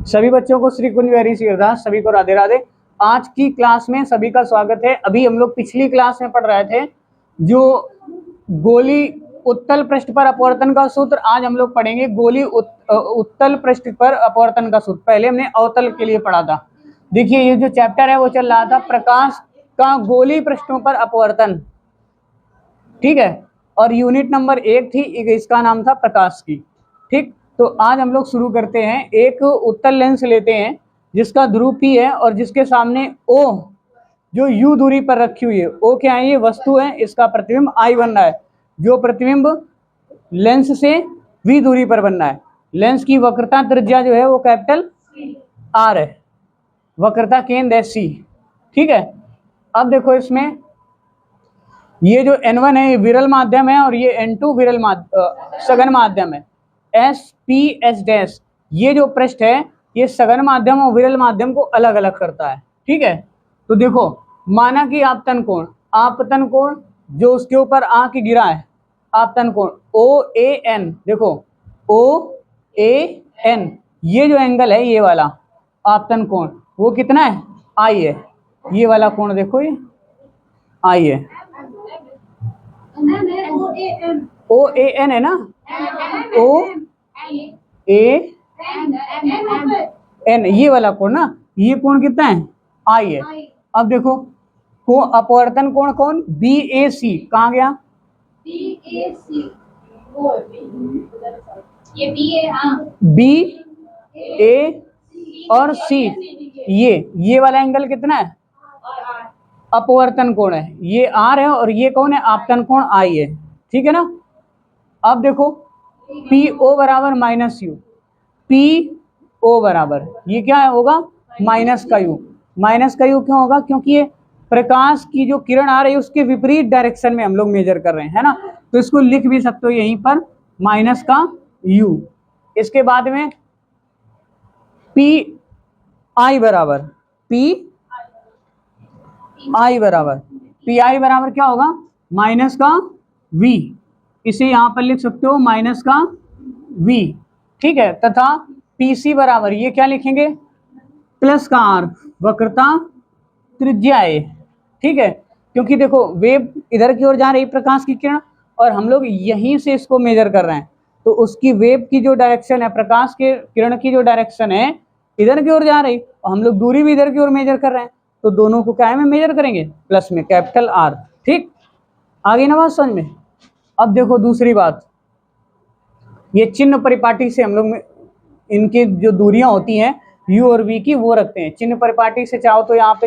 सभी बच्चों को श्री कुंज विहारी सिरदास, सभी को राधे राधे। आज की क्लास में सभी का स्वागत है। अभी हम लोग पिछली क्लास में पढ़ रहे थे जो गोली उत्तल पृष्ठ पर अपवर्तन का सूत्र। आज हम लोग पढ़ेंगे गोली उत्तल पृष्ठ पर अपवर्तन का सूत्र। पहले हमने अवतल के लिए पढ़ा था। देखिए ये जो चैप्टर है वो चल रहा था प्रकाश का गोली पृष्ठों पर अपवर्तन, ठीक है। और यूनिट नंबर 1 थी, इसका नाम था प्रकाश की, ठीक। तो आज हम लोग शुरू करते हैं। एक उत्तल लेंस लेते हैं जिसका ध्रुव P है और जिसके सामने O जो U दूरी पर रखी हुई है। O क्या है? ये वस्तु है, इसका प्रतिबिंब I बन रहा है। जो प्रतिबिंब लेंस से V दूरी पर बनना है। लेंस की वक्रता त्रिज्या जो है वो कैपिटल R है, वक्रता केंद्र C, ठीक है। अब देखो इसमें ये जो N1 है ये विरल माध्यम है और ये N2 विरल सघन माध्यम है। S ये जो पृष्ठ है ये सघन माध्यम और विरल माध्यम को अलग अलग करता है, ठीक है। तो देखो माना कि आपतन कोण जो उसके ऊपर आ के गिरा है, आपतन कोण OAN, देखो OAN ये जो एंगल है ये वाला आपतन कोण वो कितना है? I है। ये वाला कोण देखो ये I है। OAN है ना, OAN ये वाला कोण ना, ये कोण कितना है? I है। अब देखो को अपवर्तन कोण कौन? BAC कहाँ गया? ये B A और C, ये वाला एंगल कितना है? अपवर्तन कोण है। ये R है और ये कौन है? आपतन कोण I है, ठीक है ना। अब देखो PO बराबर माइनस U, PO बराबर ये क्या है होगा? माइनस का U। माइनस का U क्यों होगा? क्योंकि ये प्रकाश की जो किरण आ रही है उसके विपरीत डायरेक्शन में हम लोग मेजर कर रहे हैं, है ना। तो इसको लिख भी सकते हो यहीं पर माइनस का U। इसके बाद में PI बराबर PI बराबर क्या होगा? माइनस का V। इसे यहां पर लिख सकते हो माइनस का V, ठीक है। तथा PC बराबर ये क्या लिखेंगे? प्लस का R, वक्रता त्रिज्या है, ठीक है। क्योंकि देखो वेव इधर की ओर जा रही प्रकाश की किरण और हम लोग यहीं से इसको मेजर कर रहे हैं, तो उसकी वेव की जो डायरेक्शन है, प्रकाश के किरण की जो डायरेक्शन है इधर की ओर जा रही और हम लोग दूरी भी इधर की ओर मेजर कर रहे हैं, तो दोनों को क्या है में मेजर करेंगे? प्लस में, कैपिटल R, ठीक। आगे ना बात समझ में। अब देखो दूसरी बात, ये चिन्ह परिपाटी से हम लोग इनकी जो दूरियां होती हैं U और V की वो रखते हैं। चिन्ह परिपाटी से चाहो तो यहाँ पे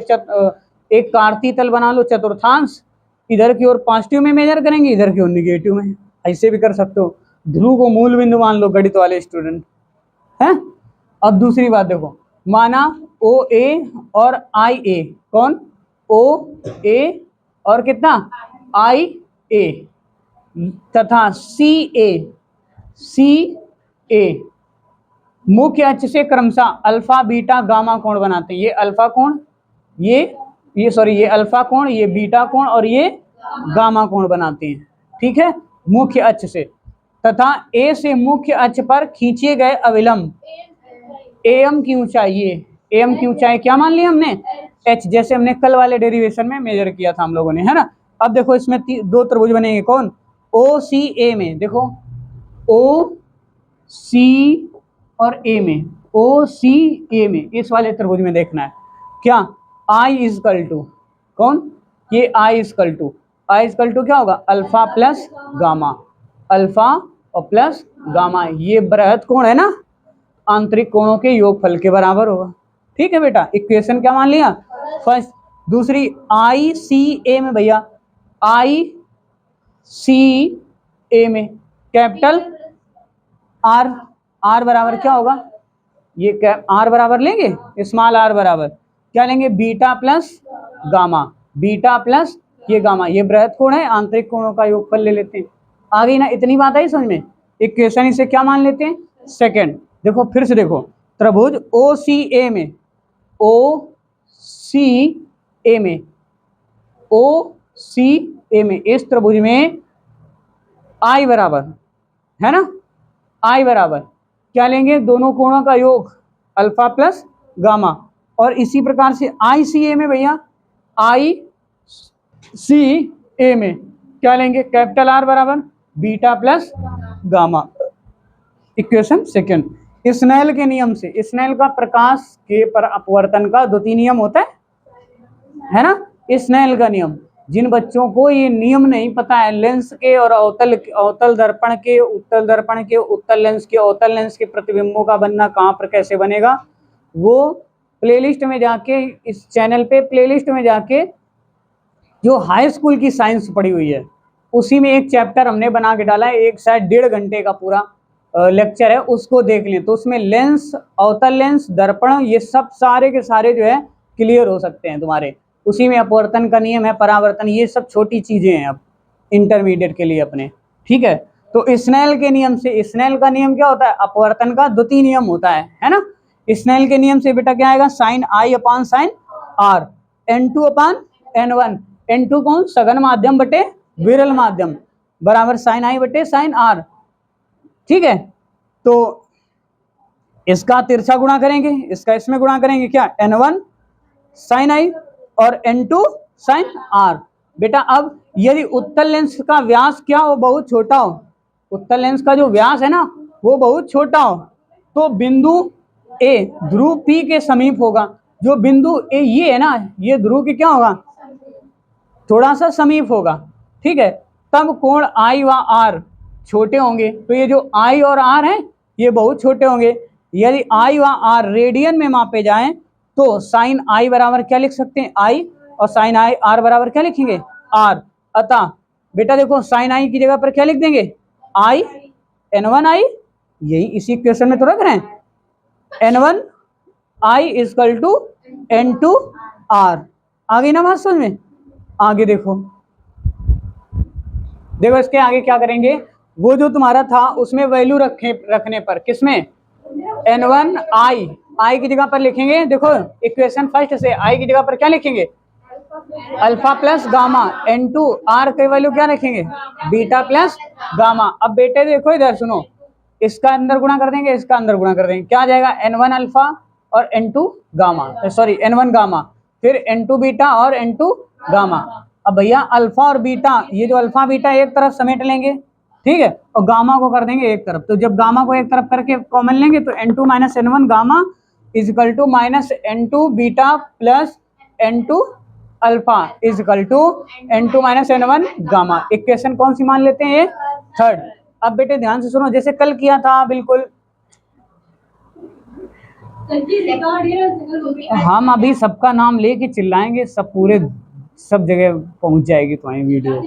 एक कार्तीय तल बना लो, चतुर्थांश इधर की ओर पॉजिटिव में मेजर करेंगे, इधर की ओर निगेटिव में, ऐसे भी कर सकते हो। ध्रुव को मूल बिंदु मान लो गणित वाले स्टूडेंट हैं। अब दूसरी बात देखो, माना OA और IA, कौन? OA और कितना? IA तथा CA मुख्य अक्ष से क्रमशः अल्फा बीटा गामा कोण बनाते हैं। ये अल्फा कोण, ये सॉरी ये अल्फा कोण, ये बीटा कोण और ये गामा कोण बनाते हैं, ठीक है, मुख्य अक्ष से। तथा A से मुख्य अक्ष पर खींचे गए अविलंब AM की ऊंचाई, ये AM की ऊंचाई क्या मान ली हमने? H, जैसे हमने कल वाले डेरिवेशन में मेजर किया था हम लोगों ने, है ना। अब देखो इसमें दो त्रिभुज बनेंगे, कौन? OCA में, देखो OC और A में, OCA में, इस वाले त्रिभुज में देखना है क्या? I इजकल टू कौन? ये I इजकल टू क्या होगा? अल्फा प्लस गामा, अल्फा और प्लस गामा, ये बृहद कोण है ना, आंतरिक कोणों के योगफल के बराबर होगा, ठीक है बेटा। इक्वेशन क्या मान लिया? फर्स्ट। दूसरी ICA में भैया, ICA में कैपिटल R बराबर क्या होगा? ये R बराबर लेंगे, स्मॉल r बराबर क्या लेंगे? Beta plus gamma, beta plus ये गामा, ये बृहद कोण है, आंतरिक कोणों का योगफल ले लेते हैं। आ गई ना, इतनी बात आई समझ में। इक्वेशन इसे क्या मान लेते हैं? सेकंड। देखो फिर से देखो, त्रिभुज OCA में, OCA में इस त्रिभुज में I बराबर है ना, I बराबर क्या लेंगे? दोनों कोणों का योग, अल्फा प्लस गामा। और इसी प्रकार से ICA में भैया ICA में क्या लेंगे, कैपिटल R बराबर beta plus gamma. Equation second, Snell के नियम से, स्नेल का प्रकाश के पर अपवर्तन का द्वितीय नियम होता है ना, स्नेल का नियम। जिन बच्चों को ये नियम नहीं पता है, लेंस के और अवतल दर्पण के, उत्तल दर्पण के, उत्तल लेंस के, अवतल लेंस के प्रतिबिंबों का बनना कहाँ पर कैसे बनेगा, वो प्लेलिस्ट में जाके, इस चैनल पे प्लेलिस्ट में जाके जो हाई स्कूल की साइंस पढ़ी हुई है उसी में एक चैप्टर हमने बना के डाला है, एक शायद 1.5 घंटे का पूरा लेक्चर है, उसको देख लें तो उसमें लेंस, अवतल लेंस, दर्पण, ये सब सारे के सारे जो है क्लियर हो सकते हैं तुम्हारे। उसी में अपवर्तन का नियम है, परावर्तन, ये सब छोटी चीजें हैं अब इंटरमीडिएट के लिए अपने, ठीक है। तो स्नेल के नियम से, स्नेल का नियम क्या होता है, अपवर्तन का द्वितीय नियम होता है ना। स्नेल के नियम से बेटा क्या आएगा, sine I upon sine R, N2 upon N1, N2 कौन, सघन माध्यम बटे विरल माध्यम, बराबर साइन I बटे साइन R, ठीक है। तो इसका तिरछा गुणा करेंगे, इसका इसमें गुणा करेंगे, क्या, N1 साइन I और N2 साइन R। बेटा अब यदि उत्तल लेंस का व्यास क्या हो, बहुत छोटा हो, उत्तल लेंस का जो व्यास है ना वो बहुत छोटा हो, तो बिंदु A ध्रुव P के समीप होगा। जो बिंदु A ये है ना, ये ध्रुव की क्या होगा, थोड़ा सा समीप होगा, ठीक है। तब कोण I व R छोटे होंगे, तो ये जो I और R हैं ये बहुत छोटे होंगे। यदि I व R रेडियन में मापे जाएं तो साइन I बराबर क्या लिख सकते हैं, I, और साइन I R बराबर क्या लिखेंगे, R। अतः बेटा देखो साइन I की जगह पर क्या लिख देंगे, I N1 I, यही इसी क्वेश्चन में तो रख रहे हैं, N1 I equal to N2 R। आ गई ना बात समझ में। आगे देखो, देखो इसके आगे क्या करेंगे, वो जो तुम्हारा था उसमें वैल्यू रखने पर, किसमें, N1 I की जगह पर लिखेंगे, देखो इक्वेशन फर्स्ट से I की जगह पर क्या लिखेंगे, alpha plus gamma, N2 R की वैल्यू क्या लिखेंगे, बीटा प्लस गामा। अब बेटे देखो इधर सुनो, इसका अंदर गुणा कर देंगे, इसका अंदर गुणा कर देंगे, क्या आ जाएगा, N1 अल्फा और N2 gamma, sorry N1 gamma, फिर N2 बीटा और N2 गामा। अब भैया अल्फा और बीटा, ये जो अल्फा बीटा एक तरफ समेट लेंगे, ठीक है, और गामा को कर देंगे एक तरफ। तो जब गामा को एक तरफ करके कॉमन लेंगे तो N2 minus N1 gamma equal to minus N2 beta plus N2 alpha equal to N2 minus N1 gamma. Equation कौन सी मान लेते हैं, ये थर्ड। अब बेटे ध्यान से सुनो, जैसे कल किया था बिल्कुल, हम अभी सबका नाम लेके चिल्लाएंगे, सब पूरे सब जगह पहुंच जाएगी तुम्हारी वीडियो।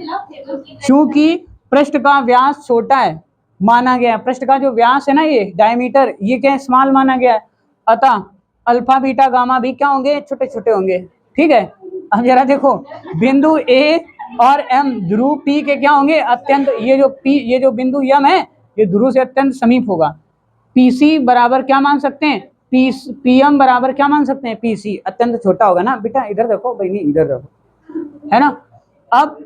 क्योंकि पृष्ठ का व्यास छोटा है माना गया है, पृष्ठ का जो व्यास है ना, ये डायमीटर, ये क्या स्मॉल माना गया है, अतः अल्फा बीटा गामा भी क्या होंगे, छोटे छोटे होंगे, ठीक है। अब जरा देखो, बिंदु A और M ध्रुव P के क्या होंगे, अत्यंत, ये जो बिंदु M है ये ध्रुव से अत्यंत समीप होगा। PC बराबर क्या मान सकते हैं, PM बराबर क्या मान सकते हैं, PC, अत्यंत छोटा होगा ना बेटा, इधर देखो भाई, नहीं इधर देखो, है ना। अब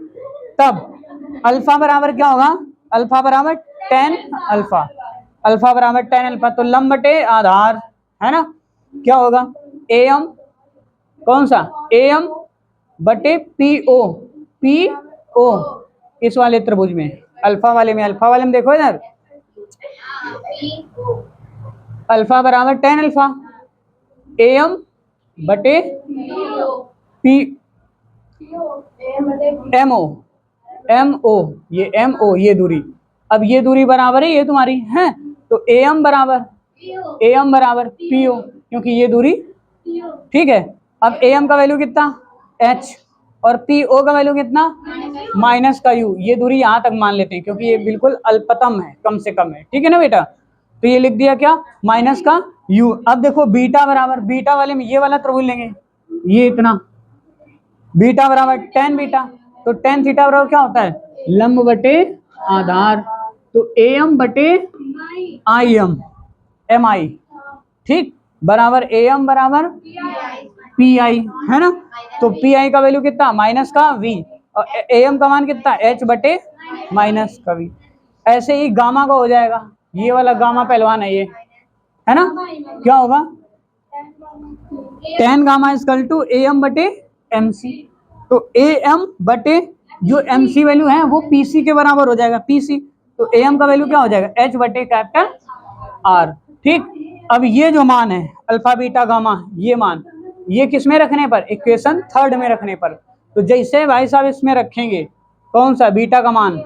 तब अल्फा बराबर क्या होगा, अल्फा बराबर 10 अल्फा, अल्फा बराबर 10 अल्फा, तो लंब बटे आधार, है ना, क्या होगा, AM, कौन सा, AM बटे PO इस वाले त्रिभुज में, अल्फा वाले में, अल्फा वाले में देखो इधर, अल्फा बराबर 10 अल्फा, AM बटे MO, ये MO, ये दूरी, अब ये दूरी बराबर है ये तुम्हारी है, तो AM बराबर PO, क्योंकि ये दूरी, ठीक है। अब AM का वैल्यू कितना, H, और PO का वैल्यू कितना, माइनस का U, ये दूरी यहाँ तक मान लेते हैं क्योंकि ये बिल्कुल अल्पतम है, कम से कम है, ठीक है ना बेटा। तो ये लिख दिया क्या, माइनस का U। अब देखो बीटा बराबर, बीटा वाले में ये वाला त्रिभुज लेंगे, ये इतना, बीटा बराबर 10 बीटा, तो 10 थीटा बराबर क्या होता है, लंब बटे आधार, तो AM बटे IM, MI, ठीक, बराबर AM बराबर PI, है ना। तो PI का वैल्यू कितना, माइनस का V, और AM का मान कितना, H बटे माइनस का V। ऐसे ही गामा का हो जाएगा, ये वाला गामा पहलवान है ये, है ना, क्या होगा, tan gamma equal to AM बटे MC। तो AM बटे जो MC वैल्यू है वो PC के बराबर हो जाएगा, PC। तो AM का वैल्यू क्या हो जाएगा, H बटे कैपिटल R। ठीक, अब ये जो मान है अल्फा बीटा गामा, ये मान ये किस में रखने पर, इक्वेशन थर्ड में रखने पर। तो जैसे भाई साहब इसमें रखेंगे कौन सा, बीटा का मान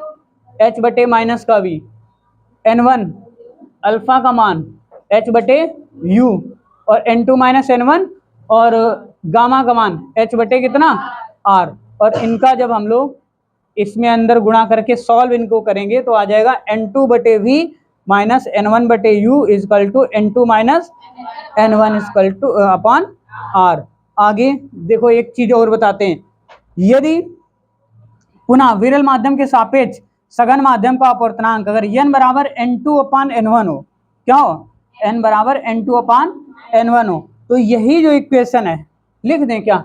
H बटे माइनस का V, N1 अल्फा का मान H बटे U और N2 माइनस N1 और गामा का मान H बटे कितना R। और इनका जब हम लोग इसमें अंदर गुणा करके सॉल्व इनको करेंगे तो आ जाएगा N2 बटे V माइनस N1 बटे U equal to N2 minus N1 equal to upon R। आगे देखो एक चीज और बताते हैं, यदि पुनः विरल माध्यम के सापेक्ष सघन माध्यम का अपवर्तनांक अगर n बराबर N2 अपान N1 हो, क्या हो, n बराबर N2 अपान N1 हो, तो यही जो इक्वेशन है लिख दें क्या,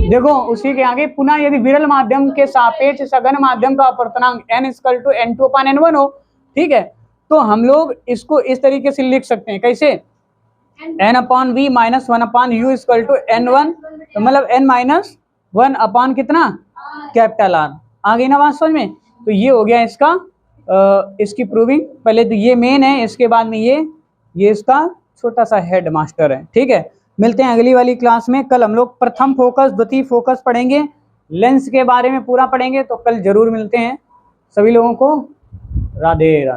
देखो उसी के आगे पुनः यदि विरल माध्यम के सापेक्ष सघन माध्यम का अपवर्तनांक n equal to N2 upon N1 हो, ठीक है, तो हम लोग इसको इस तरीके से लिख सकते हैं, कैसे, n upon v minus 1 upon u equal to N1, तो मतलब n माइनस 1 अपॉन कितना, कैपिटल R। आ गई ना बात समझ में। तो ये हो गया इसका इसकी प्रूविंग। पहले तो ये मेन है, इसके बाद में ये इसका छोटा सा हेड मास्टर है। ठीक है, मिलते हैं अगली वाली क्लास में। कल हम लोग प्रथम फोकस द्वितीय फोकस पढ़ेंगे, लेंस के बारे में पूरा पढ़ेंगे। तो कल जरूर मिलते हैं, सभी लोगों को राधे राधे।